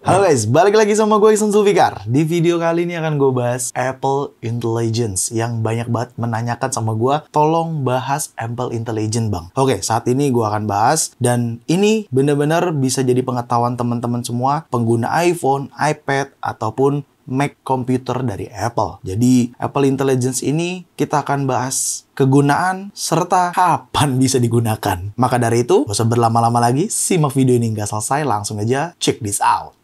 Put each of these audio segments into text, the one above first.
Halo guys, balik lagi sama gue Ihsan Zulfikar. Di video kali ini akan gue bahas Apple Intelligence yang banyak banget menanyakan sama gue, tolong bahas Apple Intelligence bang. Oke, saat ini gue akan bahas dan ini benar-benar bisa jadi pengetahuan teman-teman semua pengguna iPhone, iPad, ataupun Mac komputer dari Apple. Jadi Apple Intelligence ini kita akan bahas kegunaan serta kapan bisa digunakan. Maka dari itu, gak usah berlama-lama lagi, simak video ini hingga selesai, langsung aja check this out.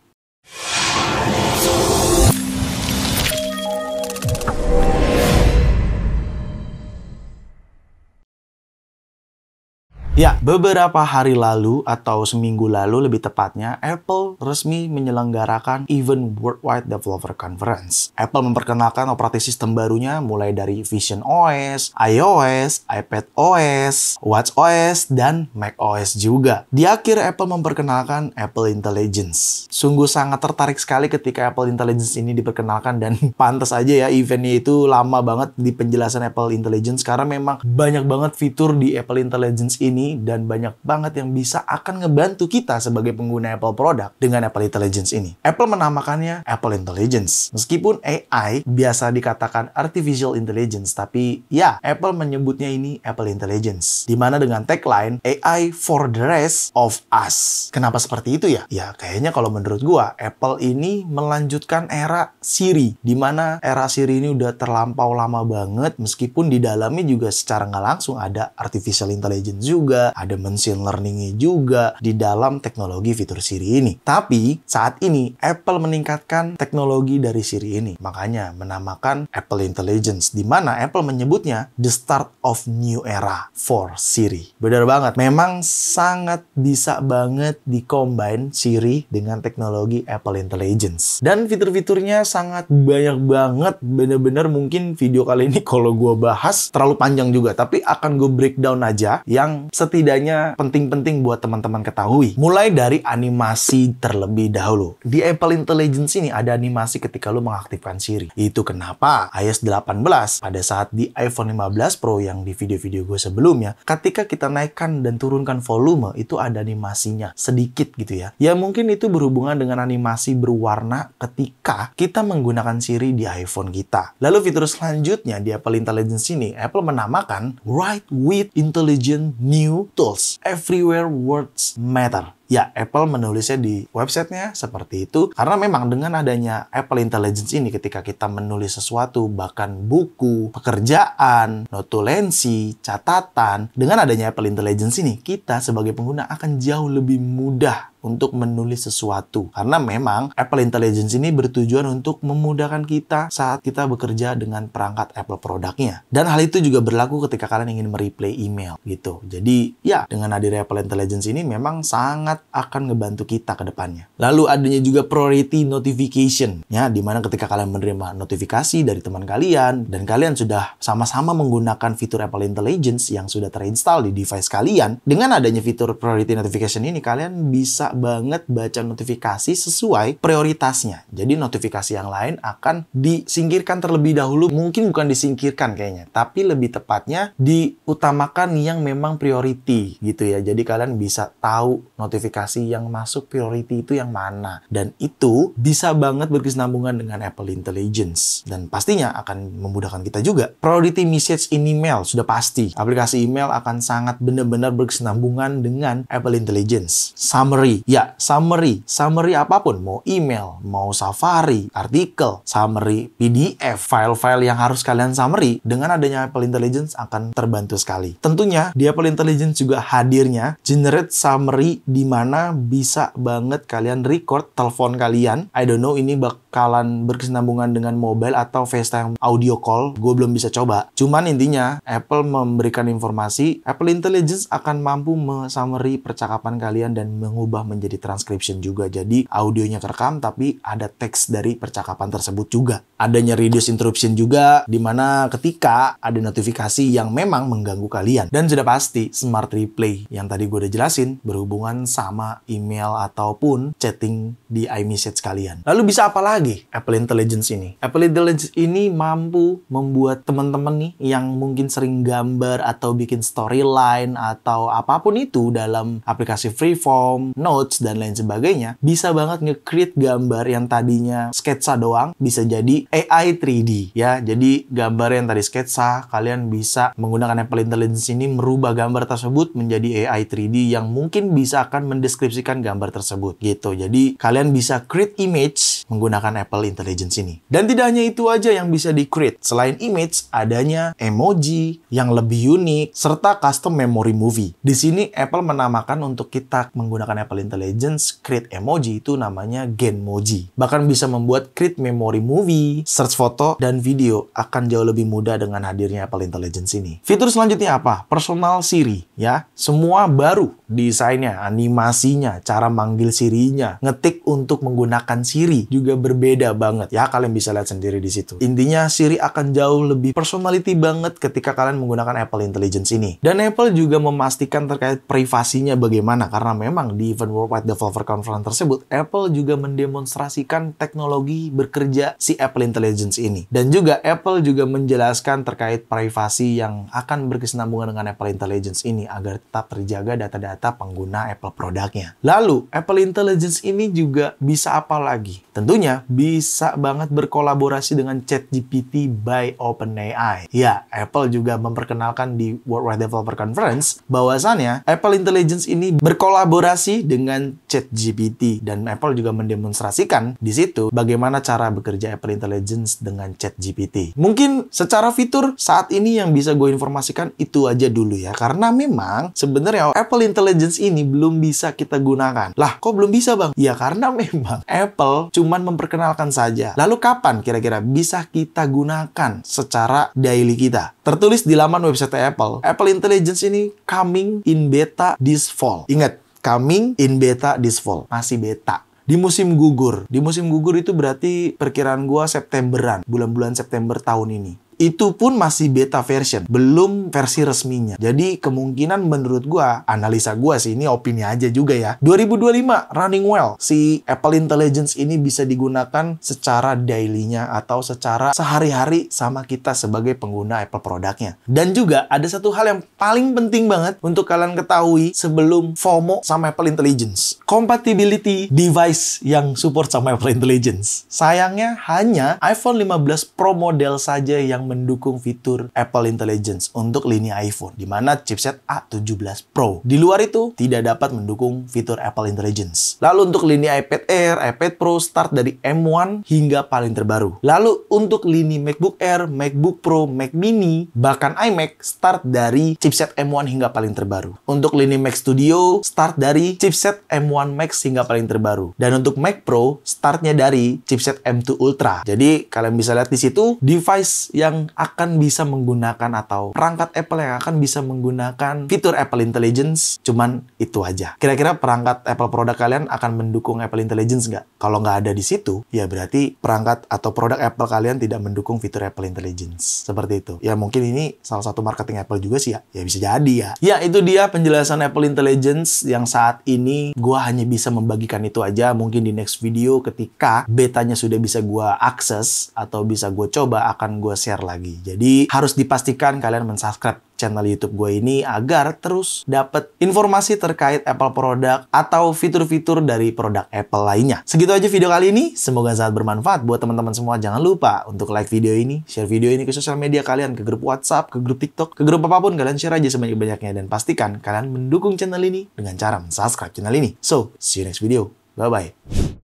Ya, beberapa hari lalu atau seminggu lalu lebih tepatnya, Apple resmi menyelenggarakan event Worldwide Developer Conference. Apple memperkenalkan operating sistem barunya mulai dari Vision OS, iOS, iPad OS, Watch OS, dan Mac OS juga. Di akhir, Apple memperkenalkan Apple Intelligence. Sungguh sangat tertarik sekali ketika Apple Intelligence ini diperkenalkan dan pantas aja ya eventnya itu lama banget di penjelasan Apple Intelligence karena memang banyak banget fitur di Apple Intelligence ini dan banyak banget yang bisa akan ngebantu kita sebagai pengguna Apple produk dengan Apple Intelligence ini. Apple menamakannya Apple Intelligence. Meskipun AI biasa dikatakan Artificial Intelligence, tapi ya Apple menyebutnya ini Apple Intelligence. Dimana dengan tagline AI for the rest of us. Kenapa seperti itu ya? Ya kayaknya kalau menurut gua, Apple ini melanjutkan era Siri. Dimana era Siri ini udah terlampau lama banget, meskipun di dalamnya juga secara nggak langsung ada Artificial Intelligence juga, ada machine learning juga di dalam teknologi fitur Siri ini. Tapi saat ini Apple meningkatkan teknologi dari Siri ini. Makanya menamakan Apple Intelligence, di mana Apple menyebutnya the start of new era for Siri. Benar banget. Memang sangat bisa banget di-combine Siri dengan teknologi Apple Intelligence. Dan fitur-fiturnya sangat banyak banget. Bener-bener mungkin video kali ini kalau gue bahas terlalu panjang juga. Tapi akan gue breakdown aja yang setidaknya penting-penting buat teman-teman ketahui. Mulai dari animasi terlebih dahulu. Di Apple Intelligence ini ada animasi ketika lu mengaktifkan Siri. Itu kenapa iOS 18 pada saat di iPhone 15 Pro yang di video-video gue sebelumnya, ketika kita naikkan dan turunkan volume, itu ada animasinya sedikit gitu ya. Ya mungkin itu berhubungan dengan animasi berwarna ketika kita menggunakan Siri di iPhone kita. Lalu fitur selanjutnya di Apple Intelligence ini, Apple menamakan Write with Intelligent New Tools. Everywhere words matter. Ya, Apple menulisnya di websitenya seperti itu. Karena memang dengan adanya Apple Intelligence ini, ketika kita menulis sesuatu, bahkan buku, pekerjaan, notulensi, catatan, dengan adanya Apple Intelligence ini, kita sebagai pengguna akan jauh lebih mudah untuk menulis sesuatu. Karena memang Apple Intelligence ini bertujuan untuk memudahkan kita saat kita bekerja dengan perangkat Apple produknya. Dan hal itu juga berlaku ketika kalian ingin mereplay email gitu. Jadi ya, dengan hadirnya Apple Intelligence ini memang sangat akan ngebantu kita ke depannya. Lalu adanya juga priority notification, ya, dimana ketika kalian menerima notifikasi dari teman kalian dan kalian sudah sama-sama menggunakan fitur Apple Intelligence yang sudah terinstall di device kalian, dengan adanya fitur priority notification ini kalian bisa banget baca notifikasi sesuai prioritasnya. Jadi notifikasi yang lain akan disingkirkan terlebih dahulu, mungkin bukan disingkirkan kayaknya, tapi lebih tepatnya diutamakan yang memang priority gitu ya. Jadi kalian bisa tahu notifikasi yang masuk priority itu yang mana. Dan itu bisa banget berkesinambungan dengan Apple Intelligence. Dan pastinya akan memudahkan kita juga. Priority message in email, sudah pasti. Aplikasi email akan sangat benar-benar berkesinambungan dengan Apple Intelligence. Summary, ya summary. Summary apapun, mau email, mau Safari, artikel, summary, PDF, file-file yang harus kalian summary, dengan adanya Apple Intelligence akan terbantu sekali. Tentunya di Apple Intelligence juga hadirnya generate summary, di mana bisa banget kalian record telepon kalian. I don't know ini bakalan berkesinambungan dengan mobile atau FaceTime audio call. Gue belum bisa coba. Cuman intinya Apple memberikan informasi Apple Intelligence akan mampu me-summary percakapan kalian dan mengubah menjadi transcription juga. Jadi audionya kerekam tapi ada teks dari percakapan tersebut juga. Adanya reduce interruption juga, di mana ketika ada notifikasi yang memang mengganggu kalian. Dan sudah pasti Smart Replay yang tadi gue udah jelasin berhubungan sama email ataupun chatting di iMessage kalian. Lalu bisa apa lagi lagi Apple Intelligence ini? Apple Intelligence ini mampu membuat teman-teman nih yang mungkin sering gambar atau bikin storyline atau apapun itu dalam aplikasi Freeform, Notes, dan lain sebagainya, bisa banget nge-create gambar yang tadinya sketsa doang, bisa jadi AI 3D ya. Jadi gambar yang tadi sketsa, kalian bisa menggunakan Apple Intelligence ini merubah gambar tersebut menjadi AI 3D yang mungkin bisa akan mendeskripsikan gambar tersebut gitu. Jadi kalian bisa create image menggunakan Apple Intelligence ini. Dan tidak hanya itu aja yang bisa di-create. Selain image, adanya emoji yang lebih unik serta custom memory movie. Di sini Apple menamakan untuk kita menggunakan Apple Intelligence create emoji itu namanya Genmoji. Bahkan bisa membuat create memory movie, search foto, dan video akan jauh lebih mudah dengan hadirnya Apple Intelligence ini. Fitur selanjutnya apa? Personal Siri ya. Semua baru desainnya, animasinya, cara manggil Siri-nya, ngetik untuk menggunakan Siri juga berbeda banget ya. Kalian bisa lihat sendiri di situ. Intinya Siri akan jauh lebih personality banget ketika kalian menggunakan Apple Intelligence ini. Dan Apple juga memastikan terkait privasinya bagaimana, karena memang di event Worldwide Developer Conference tersebut Apple juga mendemonstrasikan teknologi bekerja si Apple Intelligence ini. Dan juga Apple juga menjelaskan terkait privasi yang akan berkesinambungan dengan Apple Intelligence ini agar tetap terjaga data-data pengguna Apple produknya. Lalu Apple Intelligence ini juga bisa apa lagi? Tentunya bisa banget berkolaborasi dengan ChatGPT by OpenAI. Ya, Apple juga memperkenalkan di Worldwide Developer Conference bahwasannya Apple Intelligence ini berkolaborasi dengan ChatGPT, dan Apple juga mendemonstrasikan di situ bagaimana cara bekerja Apple Intelligence dengan ChatGPT. Mungkin secara fitur saat ini yang bisa gue informasikan itu aja dulu ya, karena memang sebenarnya Apple Intelligence ini belum bisa kita gunakan. Lah, kok belum bisa bang? Ya karena memang Apple cuman memperkenalkan saja. Lalu kapan kira-kira bisa kita gunakan secara daily kita? Tertulis di laman website Apple, Apple Intelligence ini coming in beta this fall. Ingat, coming in beta this fall. Masih beta. Di musim gugur. Di musim gugur itu berarti perkiraan gua Septemberan. Bulan-bulan September tahun ini. Itu pun masih beta version, belum versi resminya. Jadi kemungkinan menurut gua, analisa gua sih, ini opini aja juga ya, 2025 running well. Si Apple Intelligence ini bisa digunakan secara daily-nya atau secara sehari-hari sama kita sebagai pengguna Apple produknya. Dan juga ada satu hal yang paling penting banget untuk kalian ketahui sebelum FOMO sama Apple Intelligence. Compatibility device yang support sama Apple Intelligence. Sayangnya hanya iPhone 15 Pro model saja yang mendukung fitur Apple Intelligence untuk lini iPhone, di mana chipset A17 Pro. Di luar itu, tidak dapat mendukung fitur Apple Intelligence. Lalu untuk lini iPad Air, iPad Pro start dari M1 hingga paling terbaru. Lalu untuk lini MacBook Air, MacBook Pro, Mac Mini, bahkan iMac start dari chipset M1 hingga paling terbaru. Untuk lini Mac Studio, start dari chipset M1 Max hingga paling terbaru. Dan untuk Mac Pro, startnya dari chipset M2 Ultra. Jadi, kalian bisa lihat di situ, device yang akan bisa menggunakan atau perangkat Apple yang akan bisa menggunakan fitur Apple Intelligence, cuman itu aja. Kira-kira perangkat Apple produk kalian akan mendukung Apple Intelligence nggak? Kalau nggak ada di situ, ya berarti perangkat atau produk Apple kalian tidak mendukung fitur Apple Intelligence. Seperti itu. Ya mungkin ini salah satu marketing Apple juga sih ya. Ya bisa jadi ya. Ya itu dia penjelasan Apple Intelligence yang saat ini gua hanya bisa membagikan itu aja. Mungkin di next video ketika betanya sudah bisa gua akses atau bisa gua coba, akan gua share lagi. Jadi harus dipastikan kalian mensubscribe channel YouTube gue ini agar terus dapat informasi terkait Apple produk atau fitur-fitur dari produk Apple lainnya. Segitu aja video kali ini. Semoga sangat bermanfaat buat teman-teman semua. Jangan lupa untuk like video ini, share video ini ke sosial media kalian, ke grup WhatsApp, ke grup TikTok, ke grup apapun. Kalian share aja sebanyak-banyaknya dan pastikan kalian mendukung channel ini dengan cara mensubscribe channel ini. So, see you next video. Bye-bye.